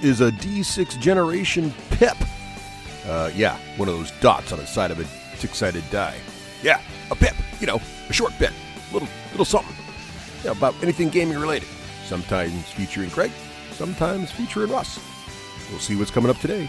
is a D6 generation pip. Yeah, one of those dots on the side of a six-sided die. Yeah, a pip, a short pip, little something. About anything gaming related. Sometimes featuring Craig, sometimes featuring Russ. We'll see what's coming up today.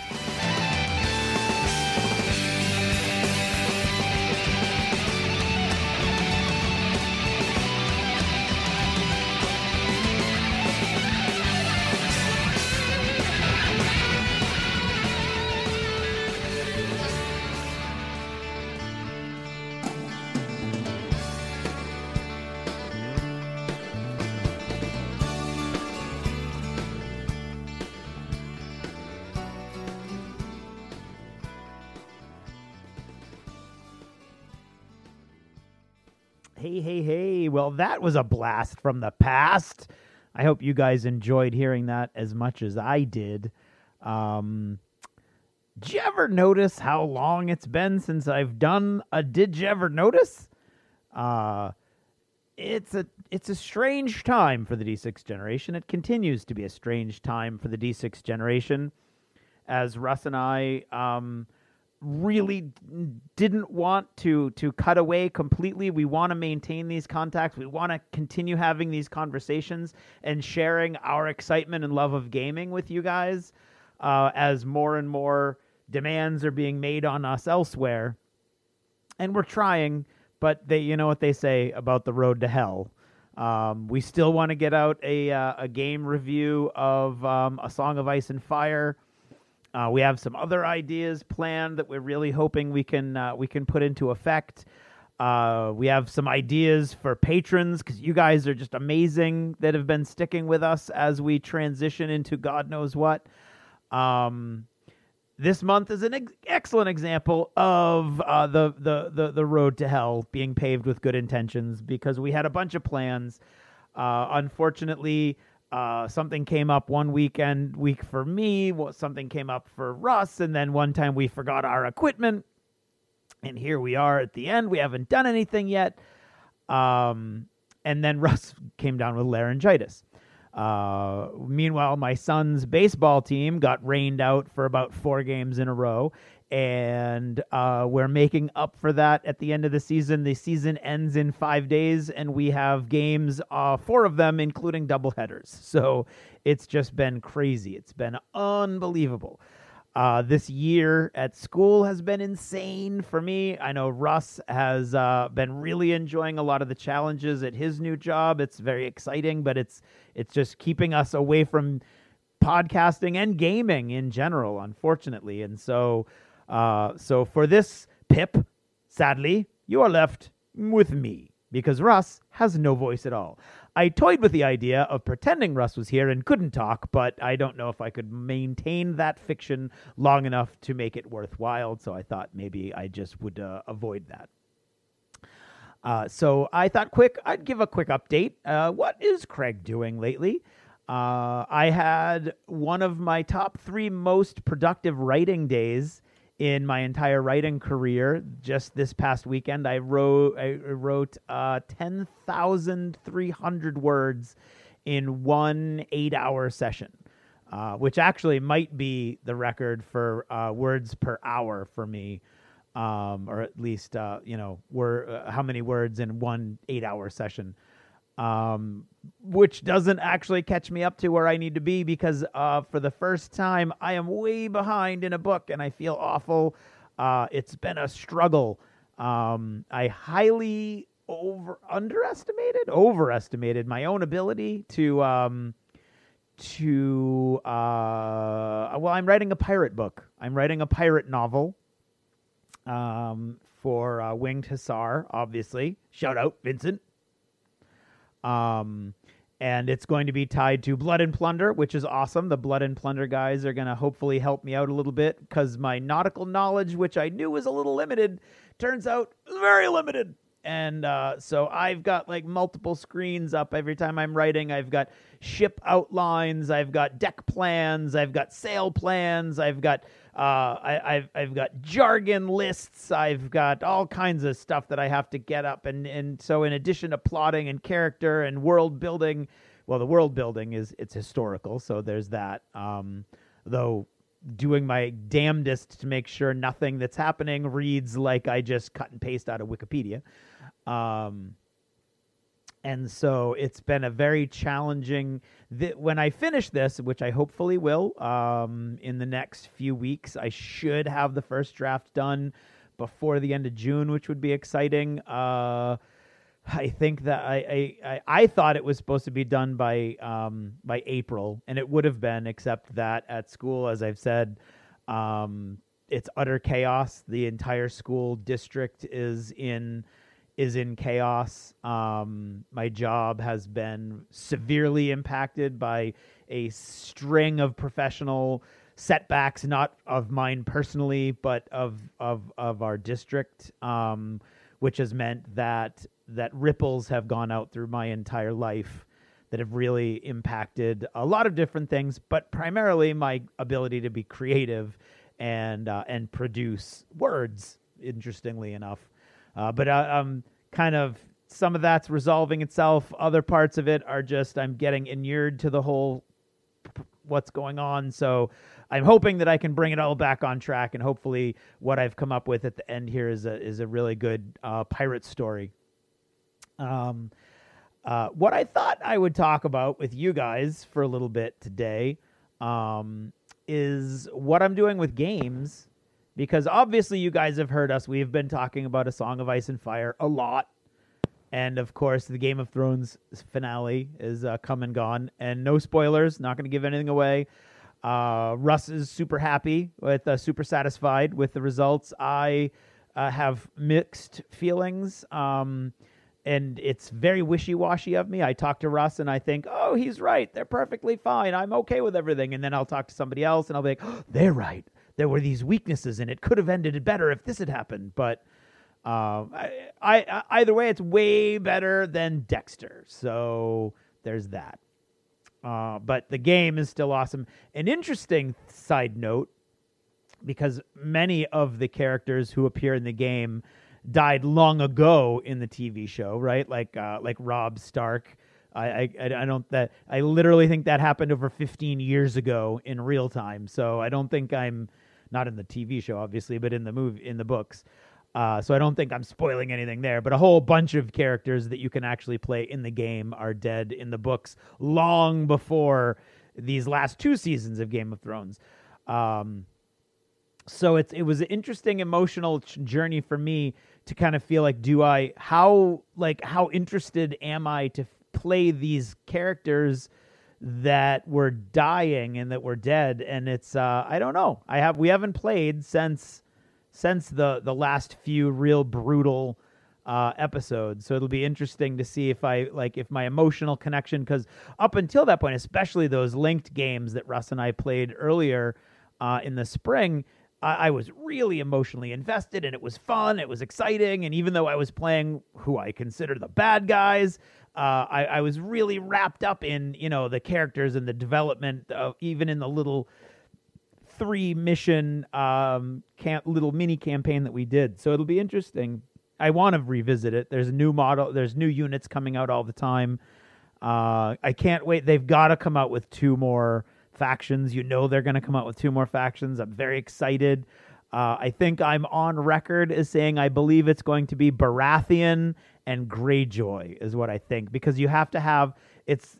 Hey. Well, that was a blast from the past. I hope you guys enjoyed hearing that as much as I did. Did you ever notice how long it's been since I've done a Did You Ever Notice? It's a strange time for the D6 generation. It continues to be a strange time for the D6 generation, as Russ and I really didn't want to cut away completely. We want to maintain these contacts. We want to continue having these conversations and sharing our excitement and love of gaming with you guys as more and more demands are being made on us elsewhere. And we're trying, but you know what they say about the road to hell. We still want to get out a game review of A Song of Ice and Fire. We have some other ideas planned that we're really hoping we can put into effect. We have some ideas for patrons because you guys are just amazing that have been sticking with us as we transition into God knows what. This month is an excellent example of the road to hell being paved with good intentions because we had a bunch of plans. Unfortunately, something came up one week for me, something came up for Russ, and then one time we forgot our equipment, and here we are at the end. We haven't done anything yet. And then Russ came down with laryngitis. Meanwhile, my son's baseball team got rained out for about 4 games in a row, and we're making up for that at the end of the season. The season ends in 5 days, and we have games, 4 of them, including doubleheaders. So it's just been crazy. It's been unbelievable. This year at school has been insane for me. I know Russ has been really enjoying a lot of the challenges at his new job. It's very exciting, but it's just keeping us away from podcasting and gaming in general, unfortunately. And so for this pip, sadly, you are left with me because Russ has no voice at all. I toyed with the idea of pretending Russ was here and couldn't talk, but I don't know if I could maintain that fiction long enough to make it worthwhile, so I thought maybe I just would avoid that. So I thought I'd give a quick update. What is Craig doing lately? I had one of my top 3 most productive writing days in my entire writing career. Just this past weekend, I wrote 10,300 words in one 8-hour session, which actually might be the record for words per hour for me, or at least how many words in one 8-hour session. Which doesn't actually catch me up to where I need to be because for the first time, I am way behind in a book and I feel awful. It's been a struggle. I highly overestimated my own ability to I'm writing a pirate book. I'm writing a pirate novel for Winged Hussar, obviously. Shout out, Vincent. And it's going to be tied to Blood and Plunder, which is awesome. The Blood and Plunder guys are going to hopefully help me out a little bit because my nautical knowledge, which I knew was a little limited, turns out very limited. And so I've got like multiple screens up every time I'm writing. I've got ship outlines, I've got deck plans, I've got sail plans, I've got I've got jargon lists, I've got all kinds of stuff that I have to get up. And so in addition to plotting and character and world building, well, the world building it's historical, so there's that. though doing my damnedest to make sure nothing that's happening reads like I just cut and paste out of Wikipedia. And so it's been a very challenging. When I finish this, which I hopefully will, in the next few weeks, I should have the first draft done before the end of June, which would be exciting. I think that I thought it was supposed to be done by April, and it would have been, except that at school, as I've said, it's utter chaos. The entire school district is in chaos. My job has been severely impacted by a string of professional setbacks, not of mine personally, but of our district, which has meant that ripples have gone out through my entire life that have really impacted a lot of different things, but primarily my ability to be creative and produce words, interestingly enough. But kind of some of that's resolving itself. Other parts of it are just I'm getting inured to the whole what's going on. So I'm hoping that I can bring it all back on track, and hopefully what I've come up with at the end here is a really good pirate story. What I thought I would talk about with you guys for a little bit today is what I'm doing with games. Because obviously you guys have heard us. We've been talking about A Song of Ice and Fire a lot. And, of course, the Game of Thrones finale is come and gone. And no spoilers. Not going to give anything away. Russ is super happy, super satisfied with the results. I have mixed feelings. And it's very wishy-washy of me. I talk to Russ and I think, oh, he's right. They're perfectly fine. I'm okay with everything. And then I'll talk to somebody else and I'll be like, oh, they're right. There were these weaknesses, and it could have ended better if this had happened. But either way, it's way better than Dexter. So there's that. But the game is still awesome. An interesting side note, because many of the characters who appear in the game died long ago in the TV show, right? Like Robb Stark. I literally think that happened over 15 years ago in real time. So I don't think I'm not in the TV show, obviously, but in the books. So I don't think I'm spoiling anything there. But a whole bunch of characters that you can actually play in the game are dead in the books long before these last 2 seasons of Game of Thrones. So it was an interesting emotional journey for me to kind of feel like, how interested am I to play these characters that were dying and that were dead? And it's I don't know. We haven't played since the last few real brutal episodes. So it'll be interesting to see if my emotional connection, because up until that point, especially those linked games that Russ and I played earlier in the spring, I was really emotionally invested, and it was fun. It was exciting. And even though I was playing who I consider the bad guys, I was really wrapped up in, the characters and the development of, even in the little 3-mission little mini campaign that we did. So it'll be interesting. I want to revisit it. There's a new model. There's new units coming out all the time. I can't wait. They've got to come out with 2 more factions. They're going to come out with 2 more factions. I'm very excited. I think I'm on record as saying I believe it's going to be Baratheon and Greyjoy is what I think, because you have to have it's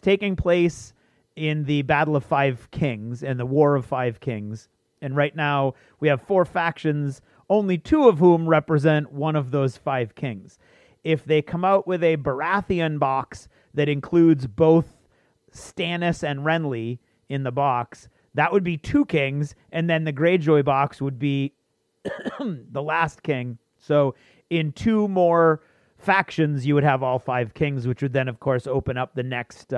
taking place in the Battle of 5 Kings and the War of 5 Kings. And right now we have 4 factions, only 2 of whom represent one of those 5 kings. If they come out with a Baratheon box that includes both Stannis and Renly in the box, that would be 2 kings, and then the Greyjoy box would be the last king. So in 2 more factions, you would have all 5 kings, which would then, of course, open up the next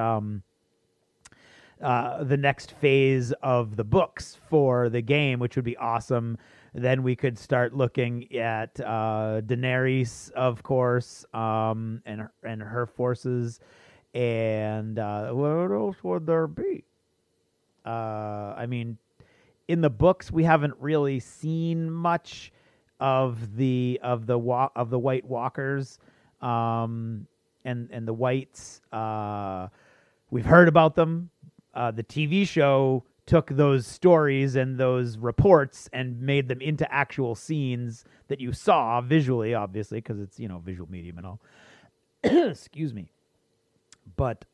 phase of the books for the game, which would be awesome. Then we could start looking at Daenerys, of course, and her forces, and what else would there be? In the books, we haven't really seen much of the White Walkers, and the Whites. We've heard about them. The TV show took those stories and those reports and made them into actual scenes that you saw visually, obviously, because it's, visual medium and all. Excuse me. But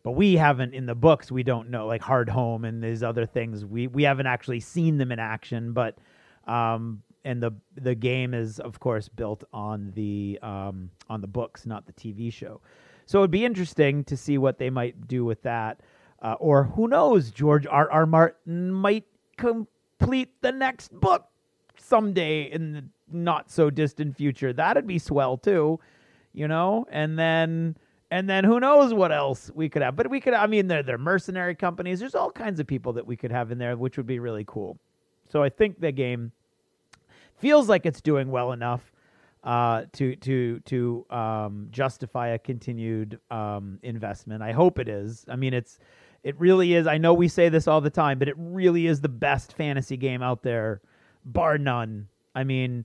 we haven't, in the books, we don't know, like Hard Home and these other things. We haven't actually seen them in action, but and the game is, of course, built on the books, not the TV show. So it'd be interesting to see what they might do with that. Or who knows, George R.R. Martin might complete the next book someday in the not so distant future. That'd be swell too, And then who knows what else we could have. But we could, they're mercenary companies. There's all kinds of people that we could have in there, which would be really cool. So I think the game feels like it's doing well enough to justify a continued investment. I hope it is. It really is. I know we say this all the time, but it really is the best fantasy game out there, bar none. I'm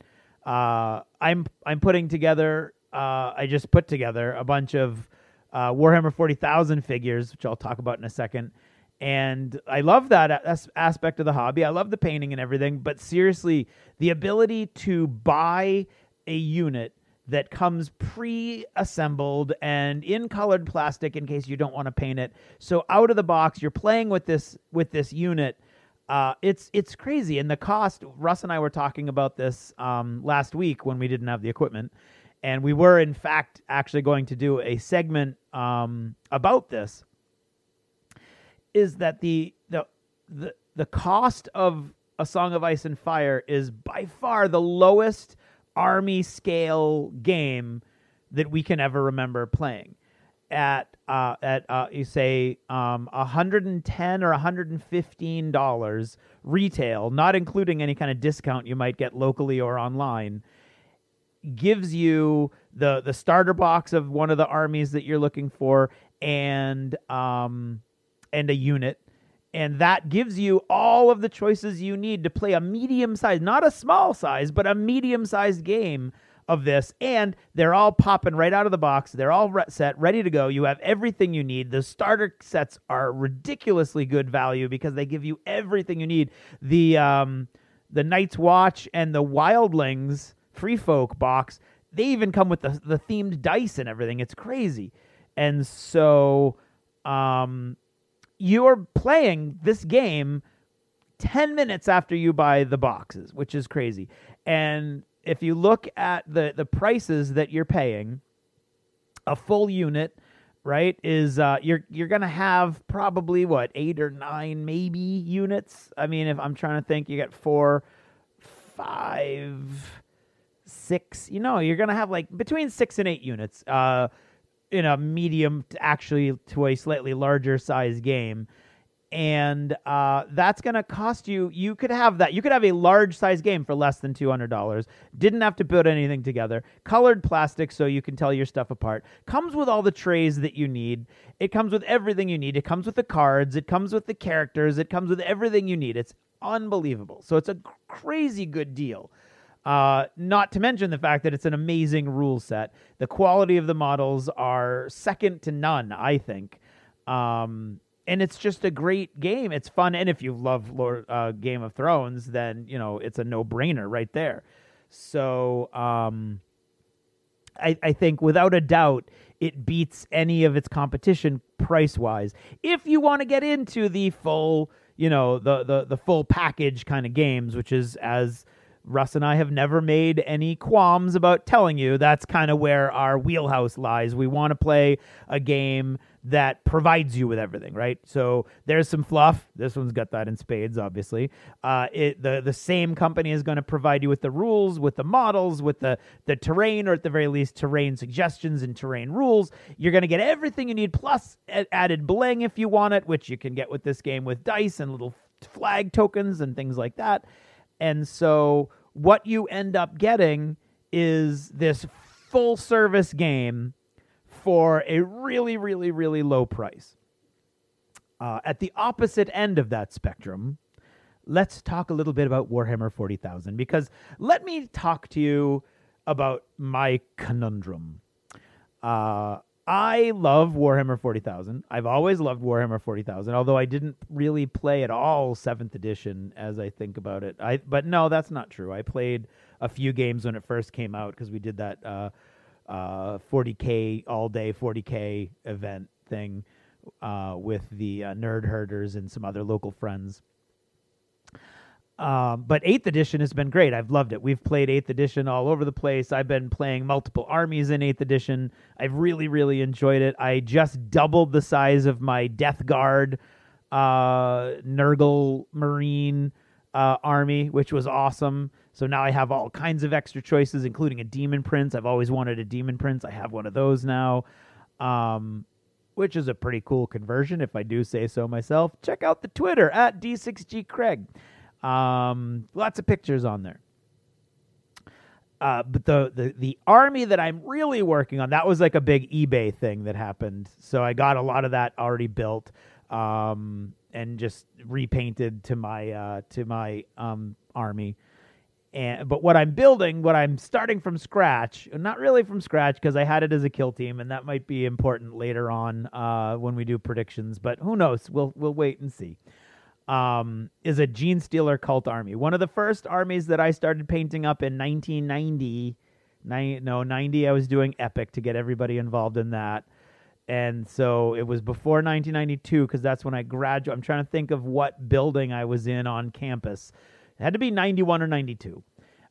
putting together. I just put together a bunch of Warhammer 40,000 figures, which I'll talk about in a second. And I love that aspect of the hobby. I love the painting and everything. But seriously, the ability to buy a unit that comes pre-assembled and in colored plastic in case you don't want to paint it. So out of the box, you're playing with this unit. It's crazy. And the cost, Russ and I were talking about this last week when we didn't have the equipment. And we were, in fact, actually going to do a segment about this, is that the cost of A Song of Ice and Fire is by far the lowest army scale game that we can ever remember playing. At you say $110 or $115 retail, not including any kind of discount you might get locally or online, gives you the starter box of one of the armies that you're looking for and a unit. And that gives you all of the choices you need to play a medium-sized, not a small size, but a medium-sized game of this. And they're all popping right out of the box. They're all set, ready to go. You have everything you need. The starter sets are ridiculously good value because they give you everything you need. The Night's Watch and the Wildlings Free Folk box, they even come with the themed dice and everything. It's crazy. And so you're playing this game 10 minutes after you buy the boxes, which is crazy. And if you look at the prices that you're paying, a full unit, right, is you're going to have probably, 8 or 9 maybe units. If I'm trying to think, you get 4, 5, 6, you're going to have between 6 and 8 units in a medium to a slightly larger size game. And that's going to cost you. You could have that. You could have a large size game for less than $200. Didn't have to put anything together. Colored plastic so you can tell your stuff apart. Comes with all the trays that you need. It comes with everything you need. It comes with the cards. It comes with the characters. It comes with everything you need. It's unbelievable. So it's a crazy good deal. Not to mention the fact that it's an amazing rule set. The quality of the models are second to none, I think. And it's just a great game. It's fun. And if you love Game of Thrones, then, it's a no-brainer right there. So I think without a doubt, it beats any of its competition price-wise. If you want to get into the full, the full package kind of games, which is, as Russ and I have never made any qualms about telling you, that's kind of where our wheelhouse lies. We want to play a game that provides you with everything, right? So there's some fluff. This one's got that in spades, obviously. The same company is going to provide you with the rules, with the models, with the terrain, or at the very least, terrain suggestions and terrain rules. You're going to get everything you need, plus added bling if you want it, which you can get with this game with dice and little flag tokens and things like that. And so what you end up getting is this full-service game for a really, really, really low price. At the opposite end of that spectrum, let's talk a little bit about Warhammer 40,000, because let me talk to you about my conundrum. I love Warhammer 40,000. I've always loved Warhammer 40,000, although I didn't really play at all 7th edition as I think about it. But no, that's not true. I played a few games when it first came out because we did that 40K all-day 40K event thing with the Nerd Herders and some other local friends. But 8th edition has been great. I've loved it. We've played 8th edition all over the place. I've been playing multiple armies in 8th edition. I've really, really enjoyed it. I just doubled the size of my Death Guard Nurgle Marine army, which was awesome. So now I have all kinds of extra choices, including a Demon Prince. I've always wanted a Demon Prince. I have one of those now, which is a pretty cool conversion, if I do say so myself. Check out the Twitter at D6G Craig. Lots of pictures on there. But the army that I'm really working on, that was like a big eBay thing that happened. So I got a lot of that already built, and just repainted to my army. But what I'm building, what I'm starting from scratch, not really from scratch because I had it as a kill team, and that might be important later on when we do predictions. But who knows? We'll wait and see. Is a Gene Stealer cult army. One of the first armies that I started painting up in 1990. 90, I was doing Epic to get everybody involved in that. And so it was before 1992 because that's when I graduated. I'm trying to think of what building I was in on campus. It had to be 91 or 92.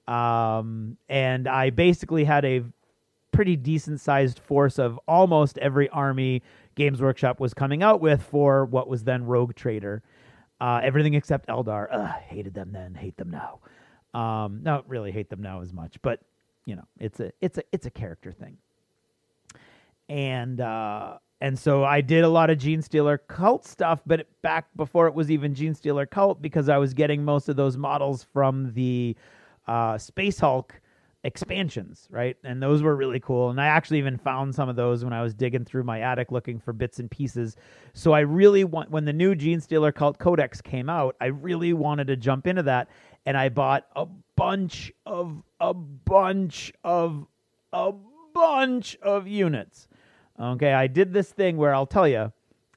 And I basically had a pretty decent-sized force of almost every army Games Workshop was coming out with for what was then Rogue Trader. Everything except Eldar. Hated them then, hate them now. Not really hate them now as much, but you know, it's a character thing. And so I did a lot of Gene Stealer cult stuff, but back before it was even Gene Stealer cult, because I was getting most of those models from the Space Hulk expansions, right? And those were really cool. And I actually even found some of those when I was digging through my attic looking for bits and pieces. So I really when the new Gene Stealer Cult Codex came out, I really wanted to jump into that. And I bought a bunch of units. Okay, I did this thing where I'll tell you,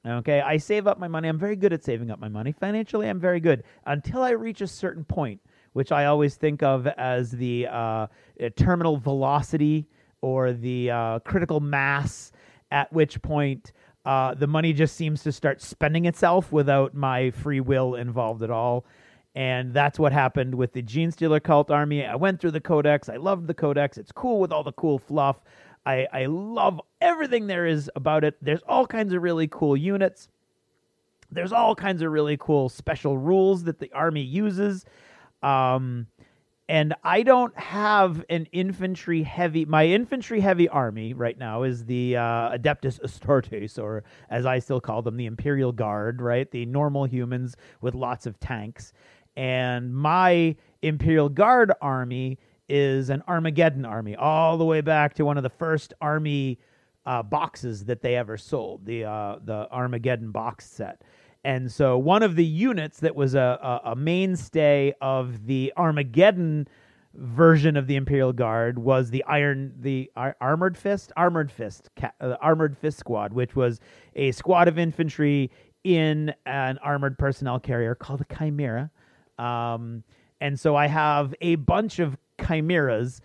okay, I save up my money. I'm very good at saving up my money. Financially, I'm very good until I reach a certain point, which I always think of as the terminal velocity or the critical mass, at which point the money just seems to start spending itself without my free will involved at all. And that's what happened with the Gene Stealer Cult Army. I went through the Codex. I loved the Codex. It's cool with all the cool fluff. I love everything there is about it. There's all kinds of really cool units. There's all kinds of really cool special rules that the army uses. And I don't have an infantry heavy. My infantry heavy army right now is the Adeptus Astartes, or as I still call them, the Imperial Guard, right? The normal humans with lots of tanks. And my Imperial Guard army is an Armageddon army, all the way back to one of the first army boxes that they ever sold, the Armageddon box set. And so one of the units that was a mainstay of the Armageddon version of the Imperial Guard was the Armored Fist Squad, which was a squad of infantry in an armored personnel carrier called a Chimera. And so I have a bunch of Chimeras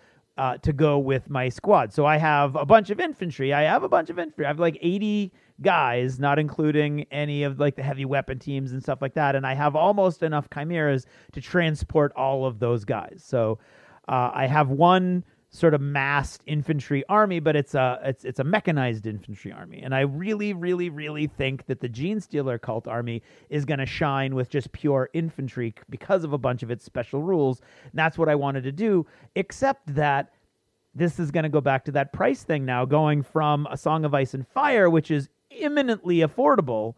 to go with my squad. So I have a bunch of infantry. I have like 80 guys, not including any of like the heavy weapon teams and stuff like that. And I have almost enough Chimeras to transport all of those guys. So I have one sort of massed infantry army, but it's a mechanized infantry army. And I really, really, really think that the Gene Stealer Cult army is going to shine with just pure infantry because of a bunch of its special rules. And that's what I wanted to do, except that this is going to go back to that price thing now, going from A Song of Ice and Fire, which is imminently affordable,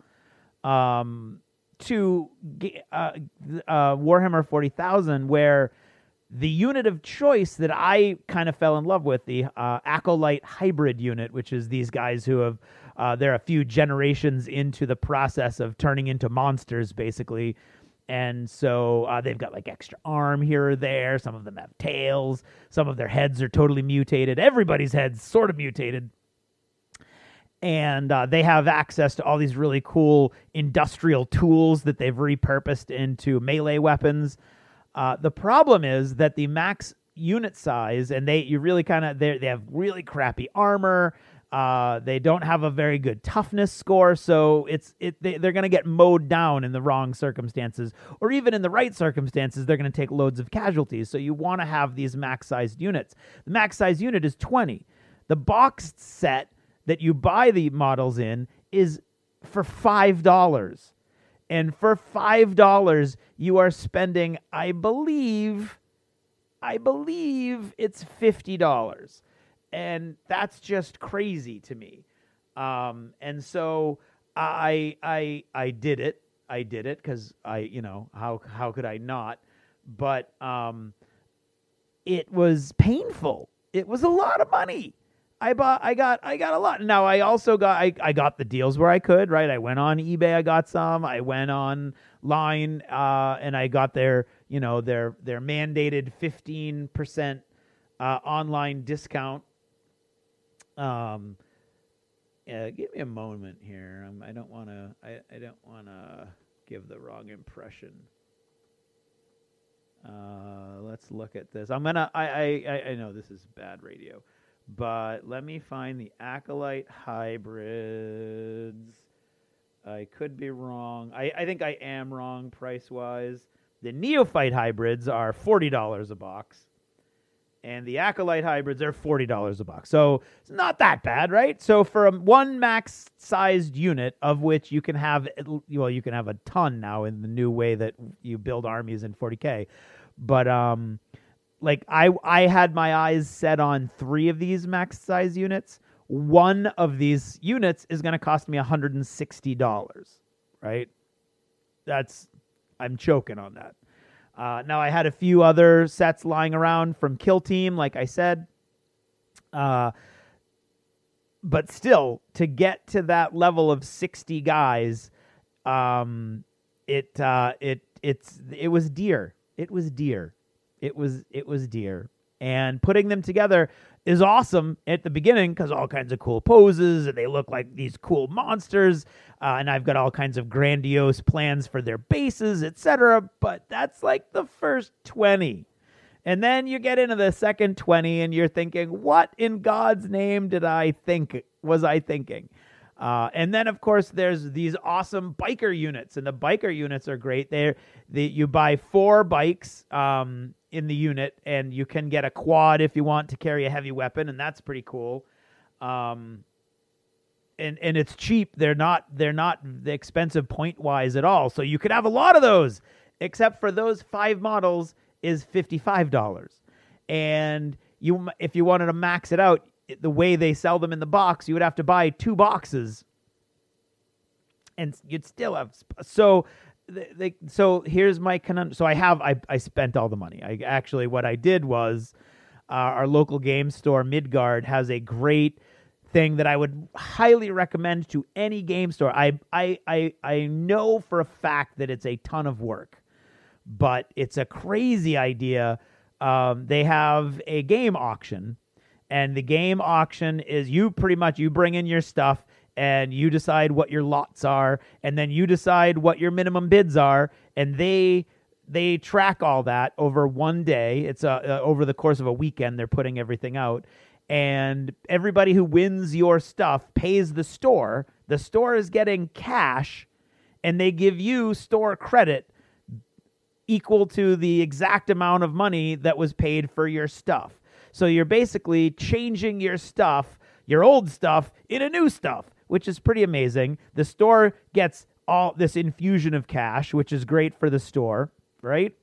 to Warhammer 40,000, where the unit of choice that I kind of fell in love with, the Acolyte Hybrid unit, which is these guys who have, they're a few generations into the process of turning into monsters, basically. And so they've got like extra arm here or there. Some of them have tails. Some of their heads are totally mutated. Everybody's head's sort of mutated. And they have access to all these really cool industrial tools that they've repurposed into melee weapons. The problem is that the max unit size, and they have really crappy armor. They don't have a very good toughness score, so they're going to get mowed down in the wrong circumstances, or even in the right circumstances, they're going to take loads of casualties. So you want to have these max-sized units. The max-sized unit is 20. The boxed set that you buy the models in is for $5. And for $5, you are spending, I believe it's $50. And that's just crazy to me. And so I did it. I did it because how could I not? But it was painful. It was a lot of money. I got a lot. Now I also got the deals where I could, right? I went on eBay, I got some. I went online, and I got their mandated 15% online discount. Give me a moment here. I don't want to give the wrong impression. Let's look at this. I know this is bad radio. But let me find the Acolyte hybrids. I could be wrong. I think I am wrong price-wise. The Neophyte hybrids are $40 a box. And the Acolyte hybrids are $40 a box. So it's not that bad, right? So for one max-sized unit, of which you can have a ton now in the new way that you build armies in 40K. But I had my eyes set on 3 of these max size units. One of these units is going to cost me $160, right? I'm choking on that. Now I had a few other sets lying around from Kill Team, like I said. But still, to get to that level of 60 guys, it was dear. It was dear. It was dear. And putting them together is awesome at the beginning because all kinds of cool poses and they look like these cool monsters. And I've got all kinds of grandiose plans for their bases, etc. But that's like the first 20. And then you get into the second 20 and you're thinking, what in God's name was I thinking? And then, of course, there's these awesome biker units, and the biker units are great. You buy 4 bikes in the unit, and you can get a quad if you want to carry a heavy weapon, and that's pretty cool. And it's cheap. They're not expensive point-wise at all, so you could have a lot of those, except for those 5 models is $55. And if you wanted to max it out, the way they sell them in the box, you would have to buy 2 boxes, and you'd still have. So here's my conundrum. So I spent all the money. What I did was, our local game store Midgard has a great thing that I would highly recommend to any game store. I know for a fact that it's a ton of work, but it's a crazy idea. They have a game auction. And the game auction is you bring in your stuff and you decide what your lots are, and then you decide what your minimum bids are, and they track all that over one day. It's over the course of a weekend. They're putting everything out, and everybody who wins your stuff pays the store. The store is getting cash, and they give you store credit equal to the exact amount of money that was paid for your stuff. So you're basically changing your stuff, your old stuff, into new stuff, which is pretty amazing. The store gets all this infusion of cash, which is great for the store, right?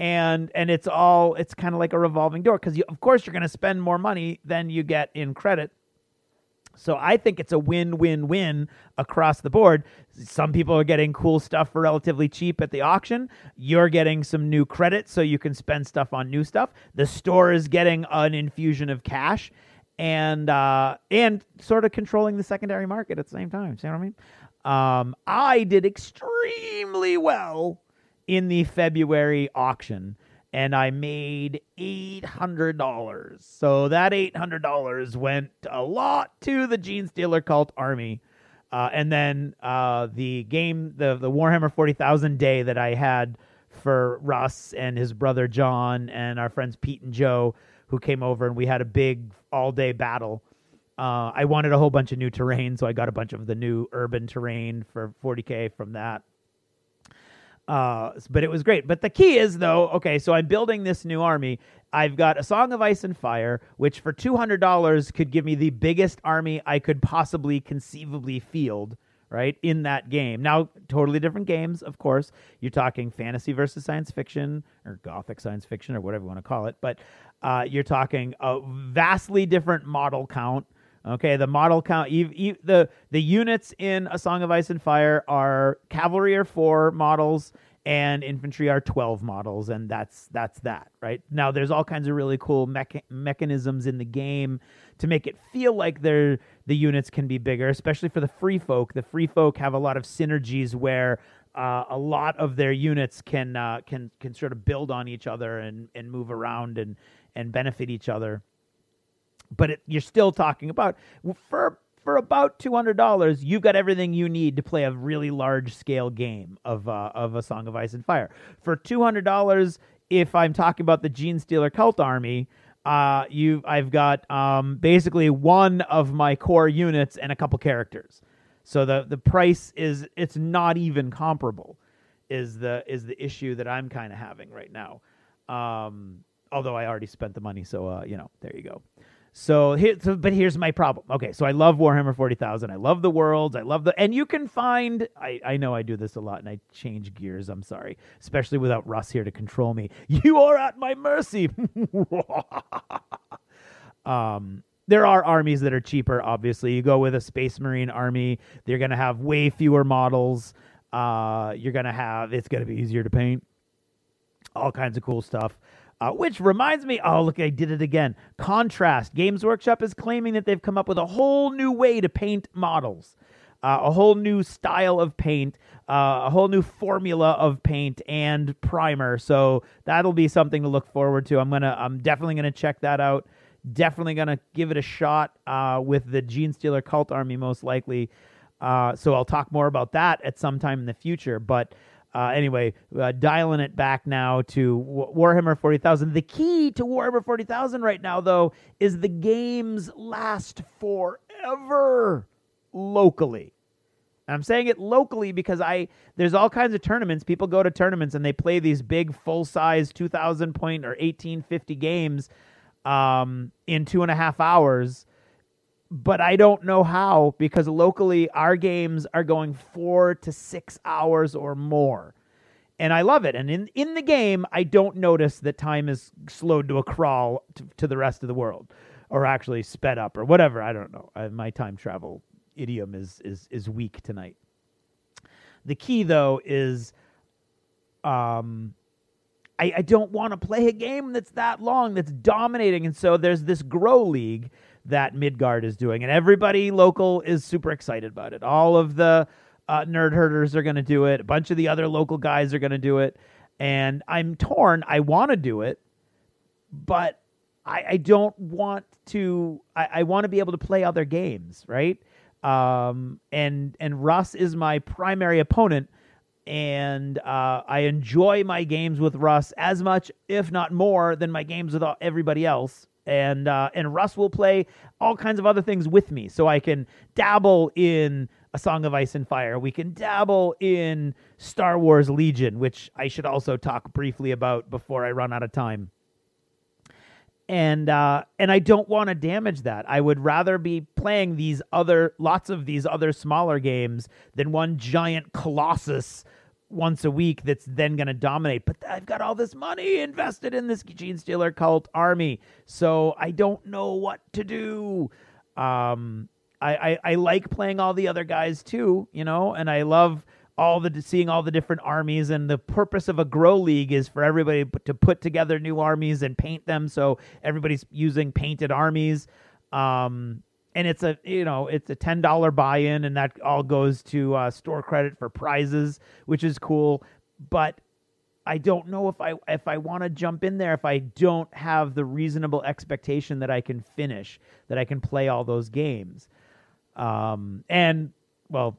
And it's kind of like a revolving door because of course you're going to spend more money than you get in credit. So I think it's a win-win-win across the board. Some people are getting cool stuff for relatively cheap at the auction. You're getting some new credit so you can spend stuff on new stuff. The store is getting an infusion of cash and sort of controlling the secondary market at the same time. See what I mean? I did extremely well in the February auction. and I made $800. So that $800 went a lot to the Gene Stealer Cult Army. And then the game, the Warhammer 40,000 day that I had for Russ and his brother John and our friends Pete and Joe, who came over, and we had a big all-day battle. I wanted a whole bunch of new terrain, so I got a bunch of the new urban terrain for 40K from that. But it was great. But the key is, though, okay, so I'm building this new army. I've got a Song of Ice and Fire, which for $200 could give me the biggest army I could possibly conceivably field, right, in that game. Now, totally different games, of course. You're talking fantasy versus science fiction, or gothic science fiction, or whatever you want to call it. But you're talking a vastly different model count. Okay, the model count, the units in A Song of Ice and Fire are cavalry are 4 models, and infantry are 12 models, and that's that, right? Now, there's all kinds of really cool mechanisms in the game to make it feel like the units can be bigger, especially for the free folk. The free folk have a lot of synergies where a lot of their units can sort of build on each other and move around and benefit each other. But you're still talking about, for about $200, you've got everything you need to play a really large-scale game of A Song of Ice and Fire. For $200, if I'm talking about the Gene Stealer Cult Army, I've got basically one of my core units and a couple characters. So the price it's not even comparable, is the issue that I'm kind of having right now. Although I already spent the money, so there you go. But here's my problem. Okay, so I love Warhammer 40,000. I love the worlds. And you can find, I know I do this a lot and I change gears. I'm sorry, especially without Russ here to control me. You are at my mercy. There are armies that are cheaper, obviously. You go with a Space Marine army, they're going to have way fewer models. It's going to be easier to paint. All kinds of cool stuff. Which reminds me, oh, look, I did it again. Contrast. Games Workshop is claiming that they've come up with a whole new way to paint models, a whole new style of paint, a whole new formula of paint and primer. So that'll be something to look forward to. I'm definitely gonna check that out. Definitely gonna give it a shot with the Gene Stealer Cult Army, most likely. So I'll talk more about that at some time in the future. But anyway, dialing it back now to Warhammer 40,000. The key to Warhammer 40,000 right now, though, is the games last forever locally. And I'm saying it locally because there's all kinds of tournaments. People go to tournaments and they play these big full-size 2,000 point or 1850 games in 2.5 hours. But I don't know how, because locally our games are going 4 to 6 hours or more. And I love it. And in the game, I don't notice that time is slowed to a crawl to the rest of the world, or actually sped up or whatever. I don't know. My time travel idiom is weak tonight. The key, though, is I don't want to play a game that's that long, that's dominating. And so there's this Grow League that Midgard is doing, and everybody local is super excited about it. All of the nerd herders are going to do it. A bunch of the other local guys are going to do it, and I'm torn. I want to do it, but I don't want to. I want to be able to play other games, right? And Russ is my primary opponent, and I enjoy my games with Russ as much, if not more, than my games with everybody else. And Russ will play all kinds of other things with me, so I can dabble in A Song of Ice and Fire. We can dabble in Star Wars Legion, which I should also talk briefly about before I run out of time. And I don't want to damage that. I would rather be playing lots of these other smaller games than one giant colossus once a week that's then going to dominate. But I've got all this money invested in this Gene Stealer Cult Army, so I don't know what to do. I like playing all the other guys too, and I love seeing all the different armies. And the purpose of a Grow League is for everybody to put together new armies and paint them, so everybody's using painted armies. And it's a $10 buy-in, and that all goes to store credit for prizes, which is cool. But I don't know if I want to jump in there if I don't have the reasonable expectation that I can finish, that I can play all those games. And well,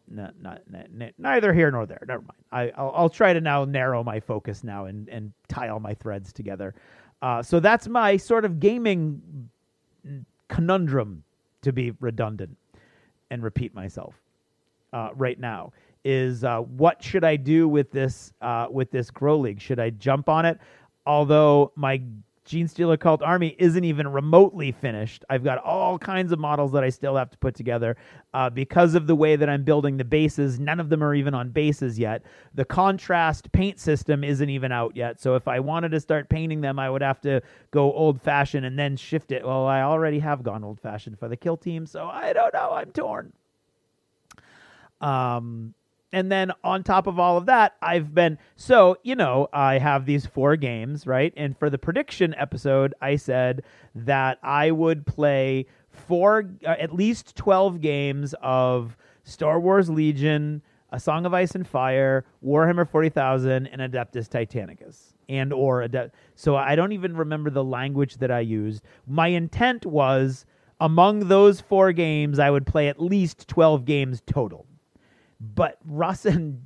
neither here nor there. Never mind. I'll try to now narrow my focus now and tie all my threads together. So that's my sort of gaming conundrum, to be redundant and repeat myself right now. Is what should I do with this Grow League? Should I jump on it? Although my Genestealer Cult army isn't even remotely finished. I've got all kinds of models that I still have to put together because of the way that I'm building the bases. None of them are even on bases yet. The contrast paint system isn't even out yet. So if I wanted to start painting them, I would have to go old-fashioned and then shift it. Well, I already have gone old-fashioned for the kill team, so I don't know. I'm torn. And then on top of all of that, I've been, so, I have these 4 games, right? And for the prediction episode, I said that I would play at least 12 games of Star Wars Legion, A Song of Ice and Fire, Warhammer 40,000, and Adeptus Titanicus. So I don't even remember the language that I used. My intent was, among those 4 games, I would play at least 12 games total. But Russ and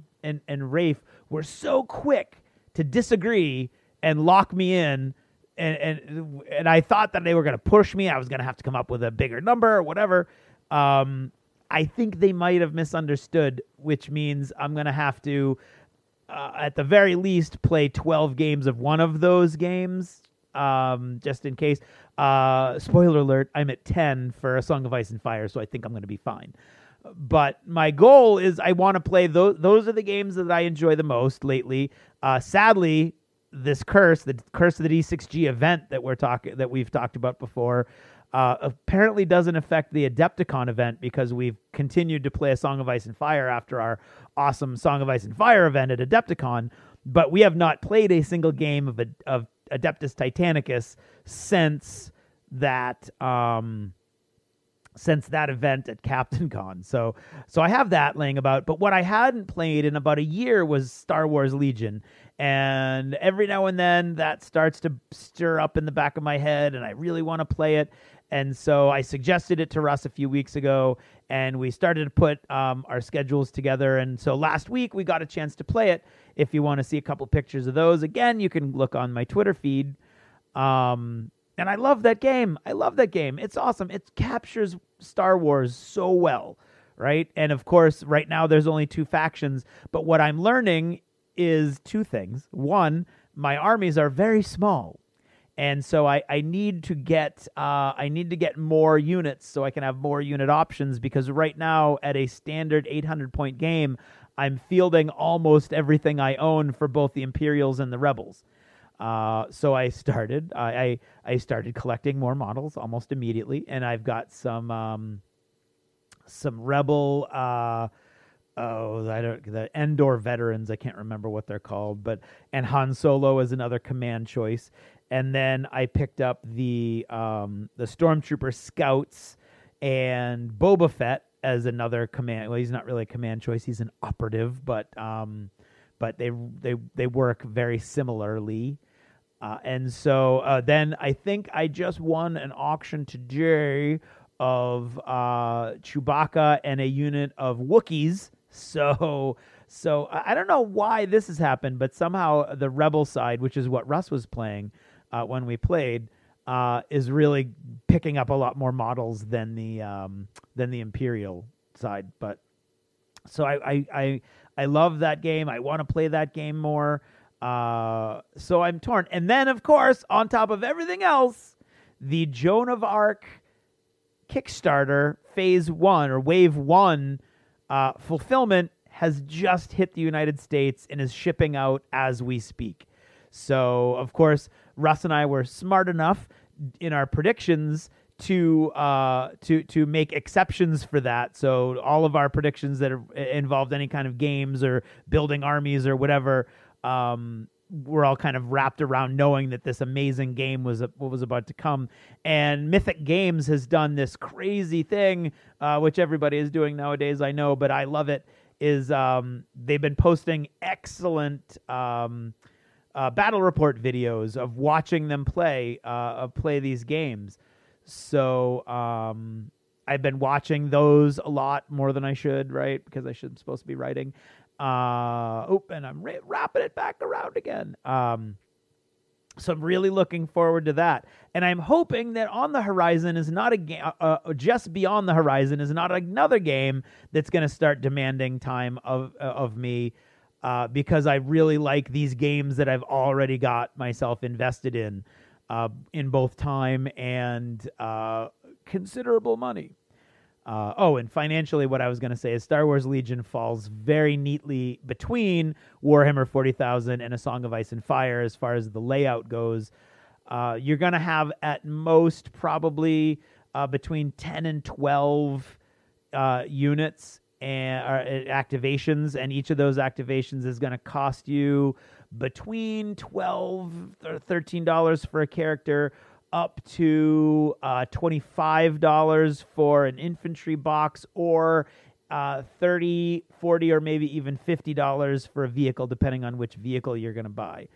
Rafe were so quick to disagree and lock me in, and I thought that they were going to push me. I was going to have to come up with a bigger number or whatever. I think they might have misunderstood, which means I'm going to have to, at the very least, play 12 games of one of those games, just in case. Spoiler alert, I'm at 10 for A Song of Ice and Fire, so I think I'm going to be fine. But my goal is I want to play those are the games that I enjoy the most lately. Sadly, the curse of the D6G event that we've talked about before, apparently doesn't affect the Adepticon event because we've continued to play A Song of Ice and Fire after our awesome Song of Ice and Fire event at Adepticon. But we have not played a single game of Adeptus Titanicus since that event at Captain Con. So I have that laying about. But what I hadn't played in about a year was Star Wars Legion. And every now and then that starts to stir up in the back of my head, and I really want to play it. And so I suggested it to Russ a few weeks ago, and we started to put our schedules together. And so last week we got a chance to play it. If you want to see a couple pictures of those, again, you can look on my Twitter feed. And I love that game. It's awesome. It captures Star Wars so well, right? And of course, right now there's only 2 factions. But what I'm learning is 2 things. One, my armies are very small, and so I need to get more units so I can have more unit options. Because right now, at a standard 800-point game, I'm fielding almost everything I own for both the Imperials and the Rebels. So I started collecting more models almost immediately, and I've got some Rebel, the Endor veterans. I can't remember what they're called, and Han Solo is another command choice. And then I picked up the Stormtrooper Scouts and Boba Fett as another command. Well, he's not really a command choice; he's an operative, but they work very similarly. And so then I think I just won an auction today of Chewbacca and a unit of Wookiees. So I don't know why this has happened, but somehow the Rebel side, which is what Russ was playing when we played, is really picking up a lot more models than the Imperial side. But so I love that game. I want to play that game more. So I'm torn. And then, of course, on top of everything else, the Joan of Arc Kickstarter Phase 1 or Wave 1 fulfillment has just hit the United States and is shipping out as we speak. So, of course, Russ and I were smart enough in our predictions to make exceptions for that. So all of our predictions that involved any kind of games or building armies or whatever, we're all kind of wrapped around knowing that this amazing game was what was about to come. And Mythic Games has done this crazy thing, which everybody is doing nowadays, I know, but I love it, is they've been posting excellent battle report videos of watching them play these games. So I've been watching those a lot more than I should, right? Because I should supposed to be writing. And I'm wrapping it back around again. So I'm really looking forward to that. And I'm hoping that on the horizon is not a game, just beyond the horizon is not another game that's going to start demanding time of me, because I really like these games that I've already got myself invested in both time and considerable money. And financially, what I was going to say is Star Wars Legion falls very neatly between Warhammer 40,000 and A Song of Ice and Fire as far as the layout goes. You're going to have at most probably between 10 and 12 units and activations, and each of those activations is going to cost you between $12 or $13 for a character, up to $25 for an infantry box, or $30, $40, or maybe even $50 for a vehicle, depending on which vehicle you're going to buy.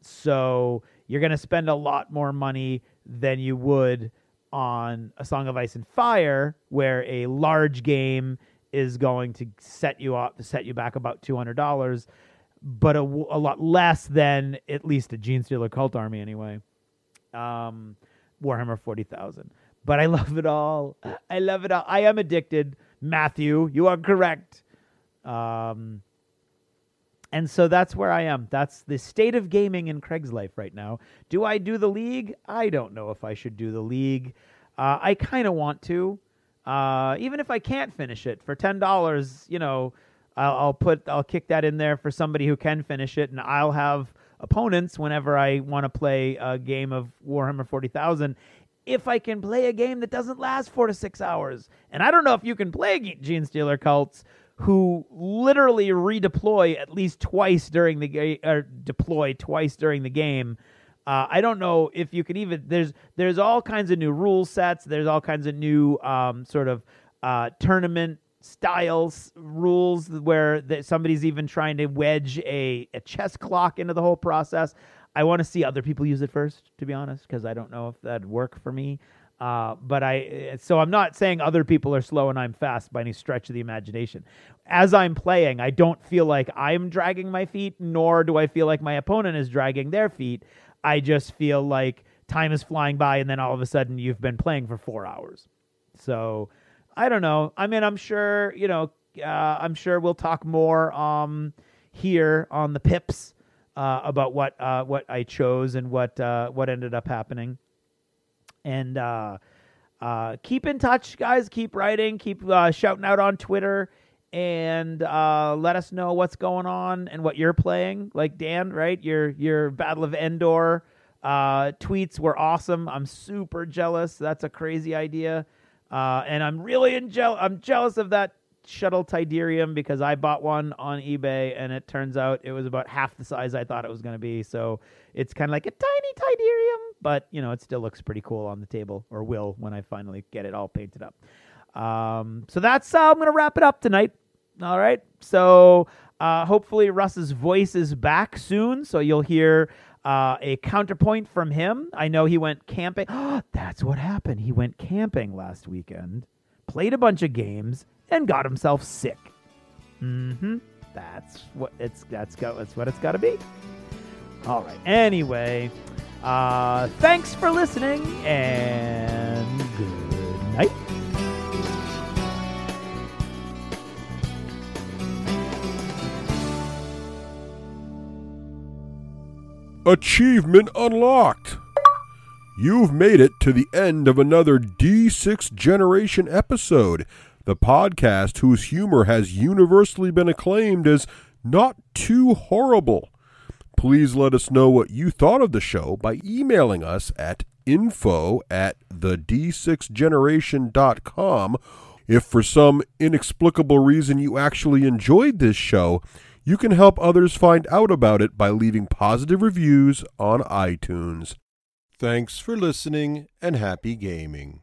So you're going to spend a lot more money than you would on A Song of Ice and Fire, where a large game is going to set you back about $200, but a lot less than at least a Genestealer Cult Army anyway. Warhammer 40,000. But I love it all. I love it all. I am addicted. Matthew, you are correct. And so that's where I am. That's the state of gaming in Craig's life right now. Do I do the League? I don't know if I should do the League. I kind of want to. Even if I can't finish it for $10, I'll kick that in there for somebody who can finish it, and I'll have opponents whenever I want to play a game of Warhammer 40,000, if I can play a game that doesn't last 4 to 6 hours. And I don't know if you can play Genestealer cults who literally redeploy at least twice during the game, or deploy twice during the game. I don't know if you can even. There's all kinds of new rule sets. There's all kinds of new tournament styles rules where somebody's even trying to wedge a chess clock into the whole process. I want to see other people use it first, to be honest, because I don't know if that'd work for me. So I'm not saying other people are slow and I'm fast by any stretch of the imagination. As I'm playing, I don't feel like I'm dragging my feet, nor do I feel like my opponent is dragging their feet. I just feel like time is flying by, and then all of a sudden you've been playing for 4 hours. So I don't know. I mean, I'm sure, we'll talk more here on the Pips about what I chose and what ended up happening. And keep in touch, guys. Keep writing. Keep shouting out on Twitter, and let us know what's going on and what you're playing. Like Dan, right? Your Battle of Endor tweets were awesome. I'm super jealous. That's a crazy idea. And I'm really I'm jealous of that shuttle Tiderium, because I bought one on eBay and it turns out it was about half the size I thought it was going to be. So it's kind of like a tiny Tiderium, but it still looks pretty cool on the table, or will when I finally get it all painted up. So that's how I'm going to wrap it up tonight. All right. So hopefully Russ's voice is back soon, so you'll hear a counterpoint from him. I know he went camping. That's what happened. He went camping last weekend, played a bunch of games, and got himself sick. That's what it's got to be. All right. Anyway, thanks for listening, and good night. Achievement unlocked! You've made it to the end of another D6 Generation episode, the podcast whose humor has universally been acclaimed as not too horrible. Please let us know what you thought of the show by emailing us at info@thed6generation.com. If for some inexplicable reason you actually enjoyed this show, you can help others find out about it by leaving positive reviews on iTunes. Thanks for listening, and happy gaming.